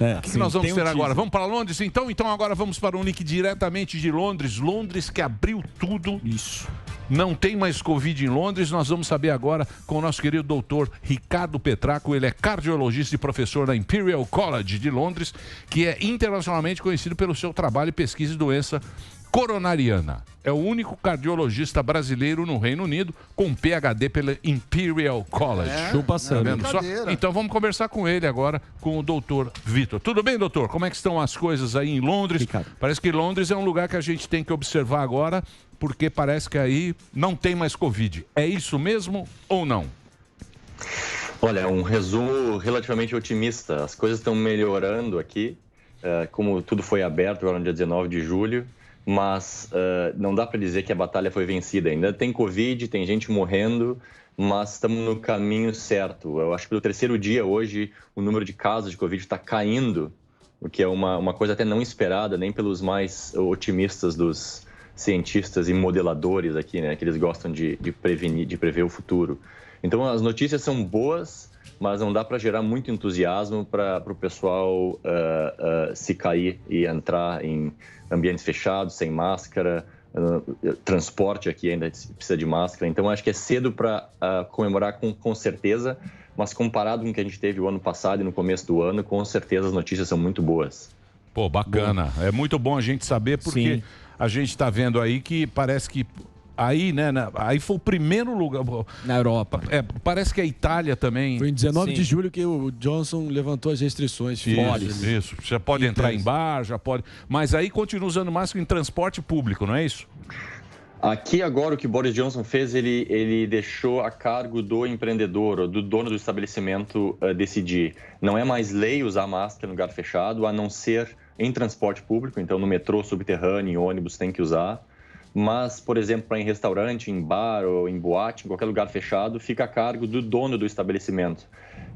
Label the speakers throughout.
Speaker 1: O que nós vamos ter agora? Vamos para Londres, então? Então agora vamos para um link diretamente de Londres. Londres que abriu tudo.
Speaker 2: Isso.
Speaker 1: Não tem mais Covid em Londres. Nós vamos saber agora com o nosso querido doutor Ricardo Petraco. Ele é cardiologista e professor da Imperial College de Londres, que é internacionalmente conhecido pelo seu trabalho e pesquisa de doença coronariana. É o único cardiologista brasileiro no Reino Unido com PhD pela Imperial College.
Speaker 2: Chupa sangue.
Speaker 1: Só? Então vamos conversar com ele agora, com o doutor Vitor. Tudo bem, doutor? Como é que estão as coisas aí em Londres?
Speaker 2: Ricardo.
Speaker 1: Parece que Londres é um lugar que a gente tem que observar agora, porque parece que aí não tem mais Covid. É isso mesmo ou não?
Speaker 3: Olha, um resumo relativamente otimista. As coisas estão melhorando aqui, como tudo foi aberto agora no dia 19 de julho. Mas não dá para dizer que a batalha foi vencida. Ainda tem Covid, tem gente morrendo, mas estamos no caminho certo. Eu acho que pelo terceiro dia hoje o número de casos de Covid está caindo, o que é uma coisa até não esperada, nem pelos mais otimistas dos cientistas e modeladores aqui, né? Que eles gostam de prever o futuro. Então as notícias são boas, mas não dá para gerar muito entusiasmo para o pessoal se cair e entrar em ambientes fechados, sem máscara, transporte aqui ainda precisa de máscara. Então, acho que é cedo para comemorar com certeza, mas comparado com o que a gente teve o ano passado e no começo do ano, com certeza as notícias são muito boas.
Speaker 1: Pô, bacana. É muito bom a gente saber, porque
Speaker 2: Sim.
Speaker 1: a gente está vendo aí que parece que aí, né, aí foi o primeiro lugar.
Speaker 2: Na Europa.
Speaker 1: Parece que a Itália também.
Speaker 4: Foi em 19
Speaker 2: Sim.
Speaker 4: de julho que o Johnson levantou as restrições.
Speaker 1: Isso. Já pode entrar em bar, já pode. Mas aí continua usando máscara em transporte público, não é isso?
Speaker 3: Aqui agora o que Boris Johnson fez, ele deixou a cargo do empreendedor ou do dono do estabelecimento decidir. Não é mais lei usar máscara no lugar fechado, a não ser em transporte público. Então no metrô, subterrâneo, em ônibus tem que usar. Mas, por exemplo, para em restaurante, em bar ou em boate, em qualquer lugar fechado, fica a cargo do dono do estabelecimento.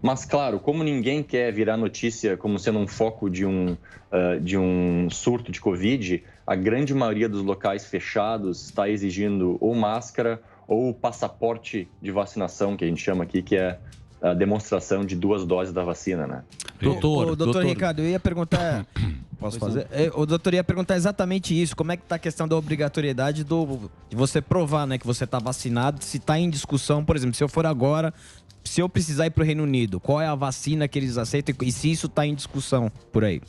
Speaker 3: Mas, claro, como ninguém quer virar notícia como sendo um foco de um surto de Covid, a grande maioria dos locais fechados está exigindo ou máscara ou passaporte de vacinação, que a gente chama aqui, que é a demonstração de 2 doses da vacina, né?
Speaker 5: Doutor Ricardo, eu ia perguntar... Posso fazer? O doutor ia perguntar exatamente isso. Como é que está a questão da obrigatoriedade de você provar, né, que você está vacinado? Se está em discussão, por exemplo, se eu for agora, se eu precisar ir para o Reino Unido, qual é a vacina que eles aceitam e se isso está em discussão por aí?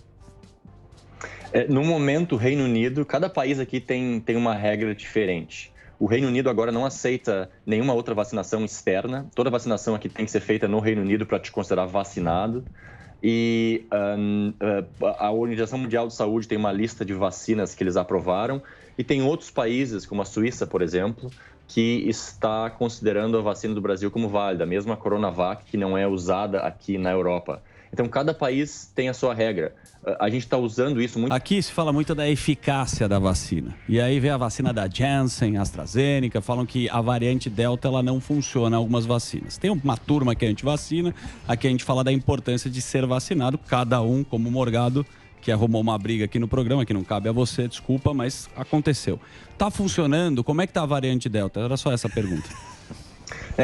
Speaker 3: No momento, o Reino Unido, cada país aqui tem uma regra diferente. O Reino Unido agora não aceita nenhuma outra vacinação externa. Toda vacinação aqui tem que ser feita no Reino Unido para te considerar vacinado. E a Organização Mundial de Saúde tem uma lista de vacinas que eles aprovaram. E tem outros países, como a Suíça, por exemplo, que está considerando a vacina do Brasil como válida, mesmo a Coronavac, que não é usada aqui na Europa. Então, cada país tem a sua regra. A gente está usando isso muito...
Speaker 2: Aqui se fala muito da eficácia da vacina. E aí vem a vacina da Janssen, AstraZeneca, falam que a variante Delta ela não funciona em algumas vacinas. Tem uma turma que a gente vacina, aqui a gente fala da importância de ser vacinado, cada um, como o Morgado, que arrumou uma briga aqui no programa, que não cabe a você, desculpa, mas aconteceu. Tá funcionando? Como é que tá a variante Delta? Era só essa a pergunta.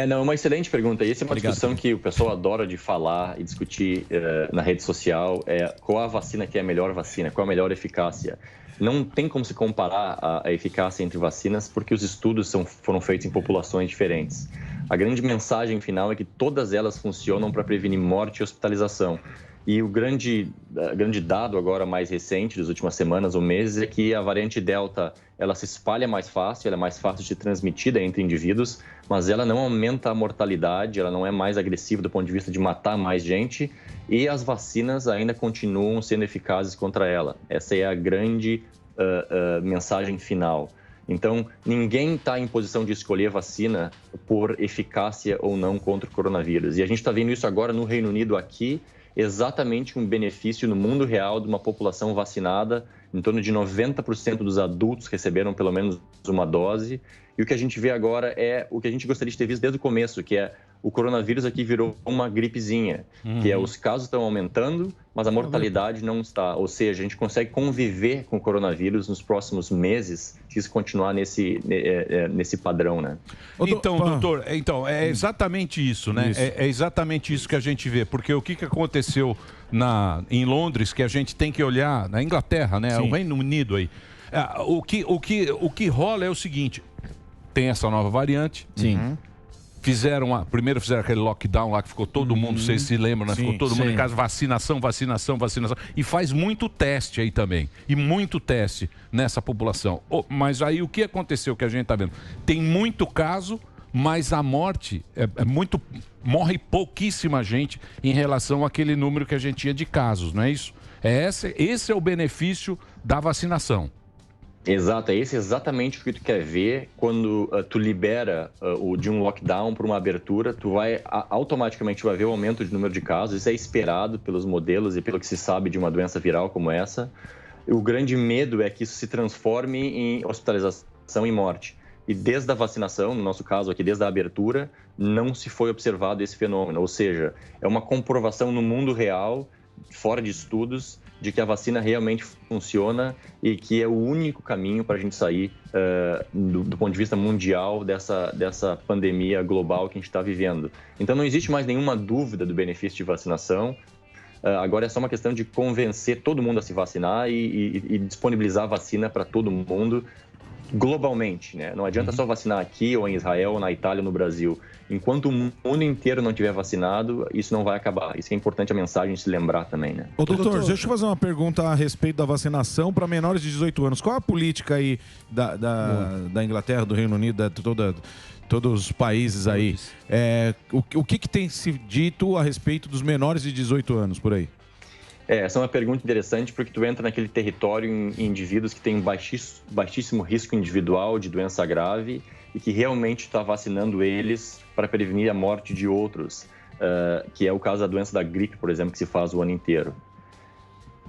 Speaker 3: Não, uma excelente pergunta. E essa é uma
Speaker 2: Obrigado.
Speaker 3: discussão que o pessoal adora de falar e discutir na rede social. Qual a vacina que é a melhor vacina? Qual a melhor eficácia? Não tem como se comparar a eficácia entre vacinas porque os estudos foram feitos em populações diferentes. A grande mensagem final é que todas elas funcionam para prevenir morte e hospitalização. E o grande dado agora mais recente, das últimas semanas ou meses, é que a variante Delta ela se espalha mais fácil, ela é mais fácil de ser transmitida entre indivíduos, mas ela não aumenta a mortalidade, ela não é mais agressiva do ponto de vista de matar mais gente e as vacinas ainda continuam sendo eficazes contra ela. Essa é a grande mensagem final. Então, ninguém está em posição de escolher vacina por eficácia ou não contra o coronavírus. E a gente está vendo isso agora no Reino Unido aqui, exatamente um benefício no mundo real de uma população vacinada. Em torno de 90% dos adultos receberam pelo menos uma dose. E o que a gente vê agora é o que a gente gostaria de ter visto desde o começo, que é o coronavírus aqui virou uma gripezinha, que é os casos estão aumentando, mas a mortalidade não está. Ou seja, a gente consegue conviver com o coronavírus nos próximos meses se isso continuar nesse padrão, né?
Speaker 1: Então, doutor, é exatamente isso, né? É exatamente isso que a gente vê, porque o que aconteceu em Londres, que a gente tem que olhar, na Inglaterra, né? O Reino Unido aí. O que rola é o seguinte, tem essa nova variante.
Speaker 5: Sim.
Speaker 1: Primeiro fizeram aquele lockdown lá que ficou todo mundo, vocês se lembram, né? Ficou todo mundo em casa, vacinação. E faz muito teste aí também. E muito teste nessa população. Mas aí o que aconteceu que a gente tá vendo? Tem muito caso, mas a morte morre pouquíssima gente em relação àquele número que a gente tinha de casos, não é isso? Esse é o benefício da vacinação.
Speaker 3: Exato, esse é exatamente o que tu quer ver quando tu libera de um lockdown para uma abertura, tu automaticamente vai ver o aumento de número de casos, isso é esperado pelos modelos e pelo que se sabe de uma doença viral como essa. O grande medo é que isso se transforme em hospitalização e morte. E desde a vacinação, no nosso caso aqui, desde a abertura, não se foi observado esse fenômeno, ou seja, é uma comprovação no mundo real, fora de estudos, de que a vacina realmente funciona e que é o único caminho para a gente sair do ponto de vista mundial dessa pandemia global que a gente está vivendo. Então não existe mais nenhuma dúvida do benefício de vacinação. Agora é só uma questão de convencer todo mundo a se vacinar e disponibilizar a vacina para todo mundo globalmente, né? Não adianta só vacinar aqui ou em Israel, ou na Itália, ou no Brasil. Enquanto o mundo inteiro não tiver vacinado, isso não vai acabar. Isso é importante a mensagem se lembrar também, né?
Speaker 6: Ô, doutor, deixa eu fazer uma pergunta a respeito da vacinação para menores de 18 anos. Qual a política aí da Inglaterra, do Reino Unido, todos os países aí? O que tem se dito a respeito dos menores de 18 anos por aí?
Speaker 3: Essa é uma pergunta interessante porque tu entra naquele território em indivíduos que têm baixíssimo risco individual de doença grave e que realmente está vacinando eles para prevenir a morte de outros, que é o caso da doença da gripe, por exemplo, que se faz o ano inteiro.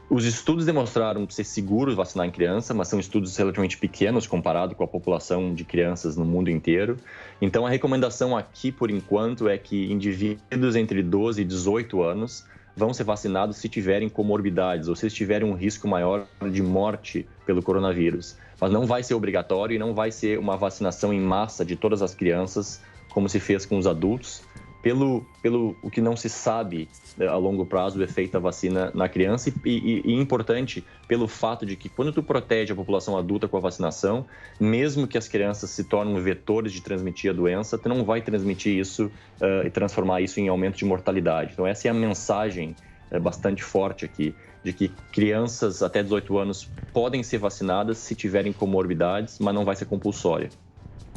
Speaker 3: Os estudos demonstraram ser seguros vacinar em criança, mas são estudos relativamente pequenos comparado com a população de crianças no mundo inteiro. Então, a recomendação aqui, por enquanto, é que indivíduos entre 12 e 18 anos vão ser vacinados se tiverem comorbidades ou se tiverem um risco maior de morte pelo coronavírus. Mas não vai ser obrigatório e não vai ser uma vacinação em massa de todas as crianças, como se fez com os adultos, pelo o que não se sabe a longo prazo do efeito da vacina na criança e importante pelo fato de que quando tu protege a população adulta com a vacinação, mesmo que as crianças se tornem vetores de transmitir a doença, tu não vai transmitir isso e transformar isso em aumento de mortalidade. Então essa é a mensagem bastante forte aqui, de que crianças até 18 anos podem ser vacinadas se tiverem comorbidades, mas não vai ser compulsória.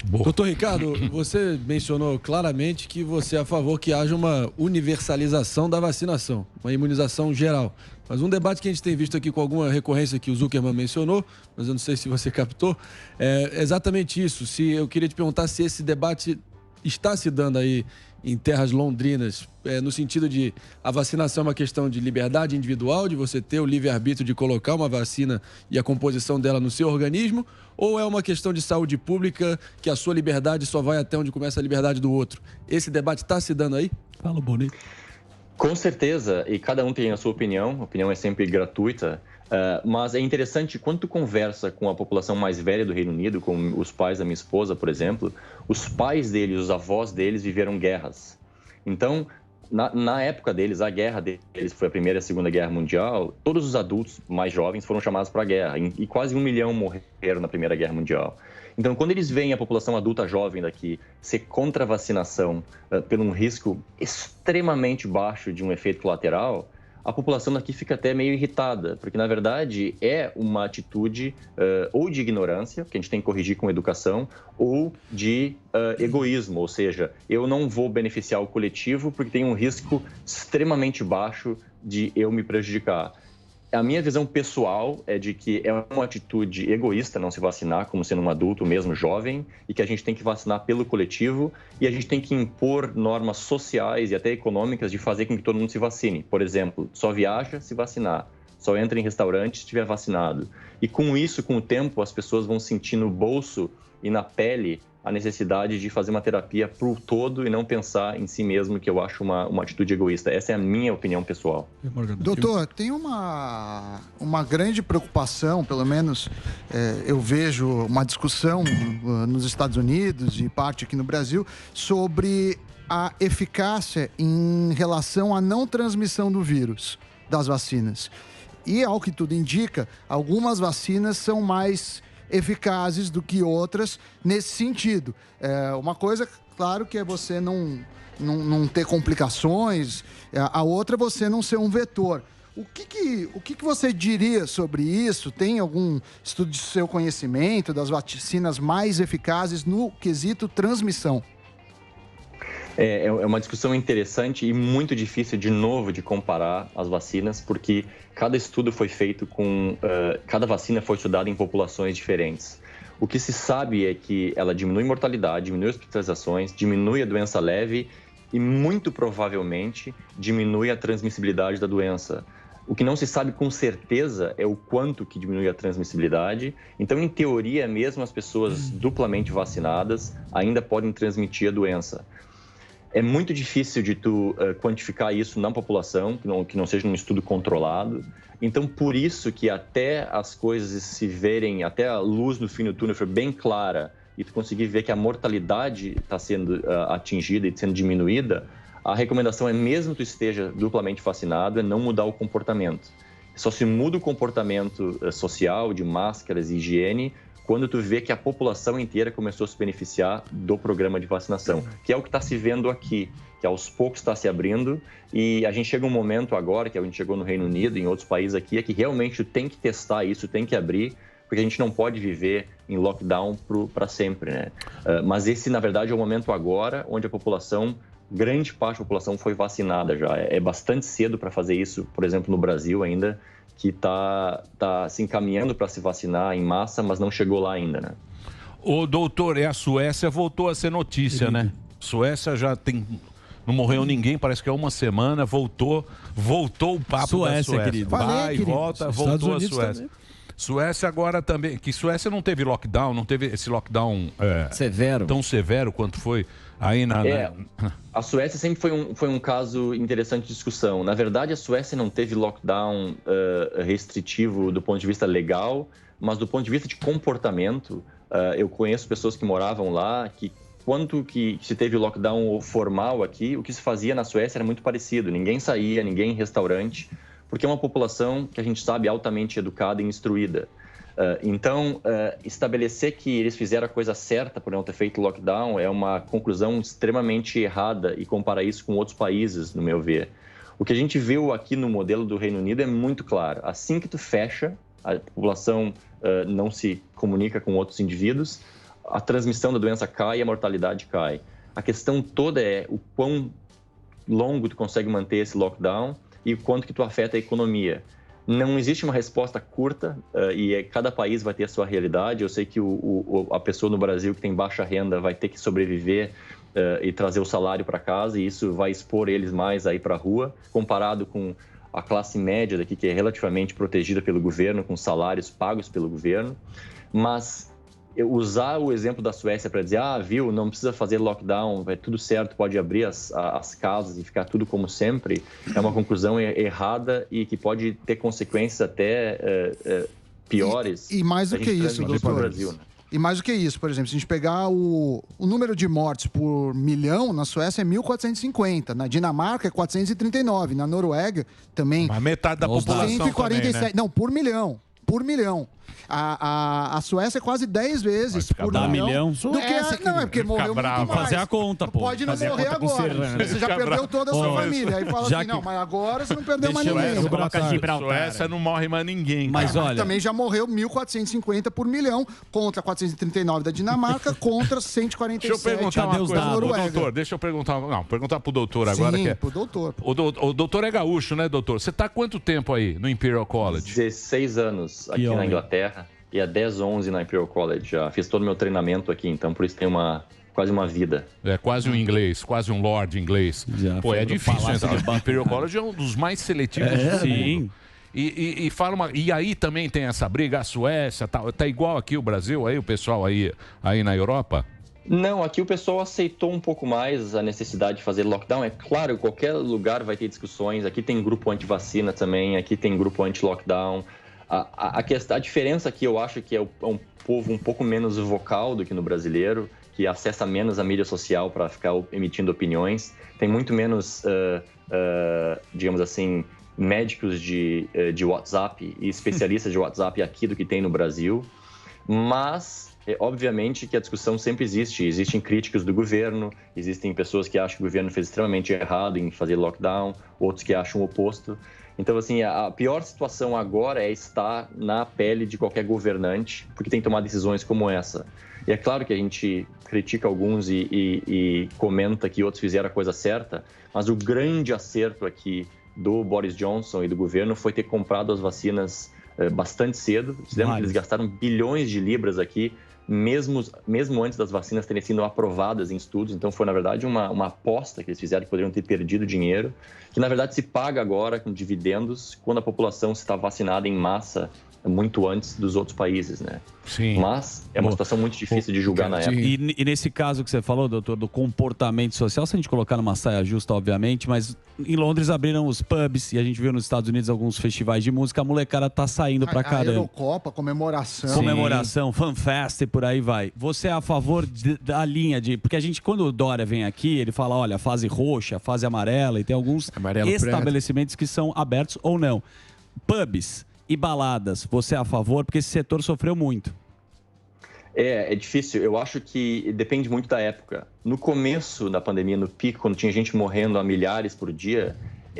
Speaker 4: Doutor Ricardo, você mencionou claramente que você é a favor que haja uma universalização da vacinação, uma imunização geral. Mas um debate que a gente tem visto aqui com alguma recorrência que o Zuckerman mencionou, mas eu não sei se você captou, é exatamente isso. Eu queria te perguntar se esse debate está se dando aí em terras londrinas, no sentido de a vacinação é uma questão de liberdade individual, de você ter o livre-arbítrio de colocar uma vacina e a composição dela no seu organismo, ou é uma questão de saúde pública que a sua liberdade só vai até onde começa a liberdade do outro? Esse debate está se dando aí? Fala bonito.
Speaker 3: Com certeza, e cada um tem a sua opinião, a opinião é sempre gratuita, mas é interessante, quando tu conversa com a população mais velha do Reino Unido, com os pais da minha esposa, por exemplo, os pais deles, os avós deles viveram guerras. Então, na época deles, a guerra deles foi a Primeira e a Segunda Guerra Mundial, todos os adultos mais jovens foram chamados para a guerra, e quase 1 milhão morreram na Primeira Guerra Mundial. Então, quando eles veem a população adulta jovem daqui ser contra a vacinação por um risco extremamente baixo de um efeito colateral, a população daqui fica até meio irritada, porque, na verdade, é uma atitude ou de ignorância, que a gente tem que corrigir com educação, ou de egoísmo, ou seja, eu não vou beneficiar o coletivo porque tem um risco extremamente baixo de eu me prejudicar. A minha visão pessoal é de que é uma atitude egoísta não se vacinar como sendo um adulto, mesmo jovem, e que a gente tem que vacinar pelo coletivo e a gente tem que impor normas sociais e até econômicas de fazer com que todo mundo se vacine. Por exemplo, só viaja se vacinar, só entra em restaurante se estiver vacinado. E com isso, com o tempo, as pessoas vão sentir no bolso e na pele a necessidade de fazer uma terapia para o todo e não pensar em si mesmo, que eu acho uma atitude egoísta. Essa é a minha opinião pessoal.
Speaker 7: Doutor, tem uma grande preocupação, pelo menos eu vejo uma discussão nos Estados Unidos e parte aqui no Brasil, sobre a eficácia em relação à não transmissão do vírus das vacinas. E, ao que tudo indica, algumas vacinas são mais eficazes do que outras nesse sentido. Uma coisa, claro, que é você não ter complicações, a outra é você não ser um vetor. O que você diria sobre isso? Tem algum estudo de seu conhecimento das vacinas mais eficazes no quesito transmissão?
Speaker 3: É uma discussão interessante e muito difícil, de novo, de comparar as vacinas, porque cada estudo foi feito cada vacina foi estudada em populações diferentes. O que se sabe é que ela diminui mortalidade, diminui hospitalizações, diminui a doença leve e, muito provavelmente, diminui a transmissibilidade da doença. O que não se sabe com certeza é o quanto que diminui a transmissibilidade. Então, em teoria, mesmo as pessoas duplamente vacinadas ainda podem transmitir a doença. É muito difícil de tu quantificar isso na população, que não seja um estudo controlado. Então, por isso que até as coisas se verem, até a luz no fim do túnel for bem clara e tu conseguir ver que a mortalidade está sendo atingida e sendo diminuída, a recomendação é, mesmo que tu esteja duplamente vacinado, é não mudar o comportamento. Só se muda o comportamento social, de máscaras e higiene, quando tu vê que a população inteira começou a se beneficiar do programa de vacinação, que é o que está se vendo aqui, que aos poucos está se abrindo, e a gente chega um momento agora, que a gente chegou no Reino Unido e em outros países aqui, é que realmente tu tem que testar isso, tem que abrir, porque a gente não pode viver em lockdown para sempre, né? Mas esse, na verdade, é o momento agora onde a população, grande parte da população foi vacinada já. É bastante cedo para fazer isso, por exemplo, no Brasil ainda, que está se encaminhando para se vacinar em massa, mas não chegou lá ainda, né?
Speaker 1: Ô, doutor, a Suécia voltou a ser notícia, né? Suécia já tem... Não morreu ninguém, parece que é uma semana, voltou o papo
Speaker 2: Suécia,
Speaker 1: da Suécia.
Speaker 2: querido.
Speaker 1: Vai,
Speaker 2: querido.
Speaker 1: volta, voltou a Suécia. Suécia agora também, que Suécia não teve lockdown, não teve esse lockdown
Speaker 2: severo,
Speaker 1: tão severo quanto foi aí
Speaker 3: A Suécia sempre foi um caso interessante de discussão. Na verdade, a Suécia não teve lockdown restritivo do ponto de vista legal, mas do ponto de vista de comportamento, eu conheço pessoas que moravam lá, que quando que se teve lockdown formal aqui, o que se fazia na Suécia era muito parecido. Ninguém saía, ninguém em restaurante, porque é uma população que a gente sabe altamente educada e instruída. Então, estabelecer que eles fizeram a coisa certa por não ter feito lockdown é uma conclusão extremamente errada e comparar isso com outros países, no meu ver. O que a gente viu aqui no modelo do Reino Unido é muito claro. Assim que tu fecha, a população não se comunica com outros indivíduos, a transmissão da doença cai e a mortalidade cai. A questão toda é o quão longo tu consegue manter esse lockdown e o quanto que tu afeta a economia. Não existe uma resposta curta e cada país vai ter a sua realidade. Eu sei que a pessoa no Brasil que tem baixa renda vai ter que sobreviver e trazer o salário para casa, e isso vai expor eles mais a ir para a rua, comparado com a classe média daqui, que é relativamente protegida pelo governo, com salários pagos pelo governo. Mas usar o exemplo da Suécia para dizer, viu, não precisa fazer lockdown, vai tudo certo, pode abrir as casas e ficar tudo como sempre, é uma conclusão errada e que pode ter consequências até piores.
Speaker 7: E mais do que isso, doutor.
Speaker 3: Brasil, né?
Speaker 7: E mais do que isso, por exemplo, se a gente pegar o número de mortes por milhão, na Suécia é 1.450, na Dinamarca é 439, na Noruega também...
Speaker 1: A metade da população
Speaker 7: 147,
Speaker 1: também, né?
Speaker 7: Não, por milhão. Por milhão. A Suécia é quase 10 vezes por milhão. Do que não, é porque morreu muito mais.
Speaker 2: Fazer a conta, pô.
Speaker 7: Pode não
Speaker 2: Fazer
Speaker 7: morrer agora. Você já perdeu toda a sua família. Aí fala assim, não, mas agora você não perdeu mais ninguém.
Speaker 1: Suécia não morre mais ninguém.
Speaker 2: Mas olha...
Speaker 7: Também já morreu 1.450 por milhão, contra 439 da Dinamarca, contra 147
Speaker 1: Deixa eu perguntar uma coisa,
Speaker 7: Noruega.
Speaker 1: doutor, deixa eu perguntar... Não, perguntar pro doutor agora.
Speaker 7: Sim,
Speaker 1: que é...
Speaker 7: pro doutor.
Speaker 1: O doutor é gaúcho, né, doutor? Você tá há quanto tempo aí no Imperial College?
Speaker 3: 16 anos aqui na Inglaterra. E há 10, 11 na Imperial College. Já fiz todo o meu treinamento aqui, então por isso tem quase uma vida. É
Speaker 1: quase um inglês, quase um lord inglês. Pô, é difícil entrar no Imperial College, é um dos mais seletivos do mundo.
Speaker 2: Sim.
Speaker 1: E fala e aí também tem essa briga, a Suécia, tá igual aqui o Brasil, aí o pessoal aí na Europa?
Speaker 3: Não, aqui o pessoal aceitou um pouco mais a necessidade de fazer lockdown. É claro, qualquer lugar vai ter discussões. Aqui tem grupo anti-vacina também, aqui tem grupo anti-lockdown. A diferença aqui eu acho que é um povo um pouco menos vocal do que no brasileiro, que acessa menos a mídia social para ficar emitindo opiniões. Tem muito menos, digamos assim, médicos de WhatsApp e especialistas de WhatsApp aqui do que tem no Brasil. Mas, obviamente, que a discussão sempre existe. Existem críticas do governo, existem pessoas que acham que o governo fez extremamente errado em fazer lockdown, outros que acham o oposto. Então, assim, a pior situação agora é estar na pele de qualquer governante, porque tem que tomar decisões como essa. E é claro que a gente critica alguns e comenta que outros fizeram a coisa certa, mas o grande acerto aqui do Boris Johnson e do governo foi ter comprado as vacinas bastante cedo. Vocês lembram que eles gastaram bilhões de libras aqui, mesmo antes das vacinas terem sido aprovadas em estudos. Então, foi, na verdade, uma aposta que eles fizeram, que poderiam ter perdido dinheiro, que, na verdade, se paga agora com dividendos quando a população está vacinada em massa muito antes dos outros países, né?
Speaker 1: Sim.
Speaker 3: Mas é uma situação muito difícil de julgar na época.
Speaker 2: E nesse caso que você falou, doutor, do comportamento social, se a gente colocar numa saia justa, obviamente, mas em Londres abriram os pubs e a gente viu nos Estados Unidos alguns festivais de música, a molecada tá saindo pra caramba.
Speaker 7: A Eurocopa, comemoração.
Speaker 2: Comemoração, fanfest e por aí vai. Você é a favor da linha de... Porque a gente, quando o Dória vem aqui, ele fala, olha, fase roxa, fase amarela, e tem alguns estabelecimentos que são abertos ou não. Pubs e baladas, você é a favor? Porque esse setor sofreu muito.
Speaker 3: É difícil. Eu acho que depende muito da época. No começo da pandemia, no pico, quando tinha gente morrendo a milhares por dia,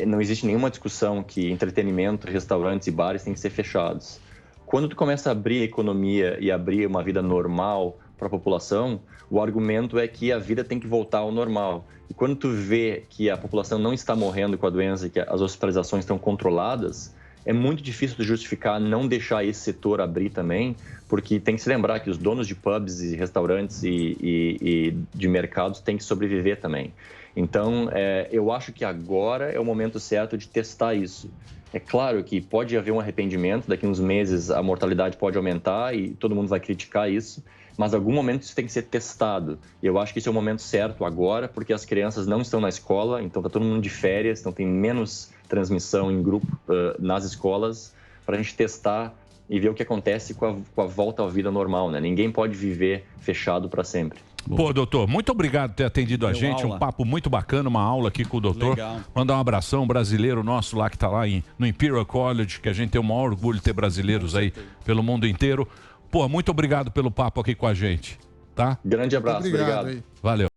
Speaker 3: não existe nenhuma discussão que entretenimento, restaurantes e bares têm que ser fechados. Quando tu começa a abrir a economia e abrir uma vida normal para a população, o argumento é que a vida tem que voltar ao normal. E quando tu vê que a população não está morrendo com a doença e que as hospitalizações estão controladas, é muito difícil de justificar não deixar esse setor abrir também, porque tem que se lembrar que os donos de pubs e restaurantes e de mercados têm que sobreviver também. Então, eu acho que agora é o momento certo de testar isso. É claro que pode haver um arrependimento, daqui a uns meses a mortalidade pode aumentar e todo mundo vai criticar isso, mas em algum momento isso tem que ser testado. E eu acho que esse é o momento certo agora, porque as crianças não estão na escola, então está todo mundo de férias, então tem menos transmissão em grupo nas escolas, para a gente testar e ver o que acontece com a volta à vida normal, né? Ninguém pode viver fechado para sempre.
Speaker 1: Pô, doutor, muito obrigado por ter atendido a gente.
Speaker 2: Aula.
Speaker 1: Um papo muito bacana, uma aula aqui com o doutor.
Speaker 2: Legal.
Speaker 1: Mandar um abração, um brasileiro nosso lá que está lá no Imperial College, que a gente tem o maior orgulho de ter brasileiros aí pelo mundo inteiro. Pô, muito obrigado pelo papo aqui com a gente, tá?
Speaker 3: Grande abraço, obrigado.
Speaker 1: Valeu.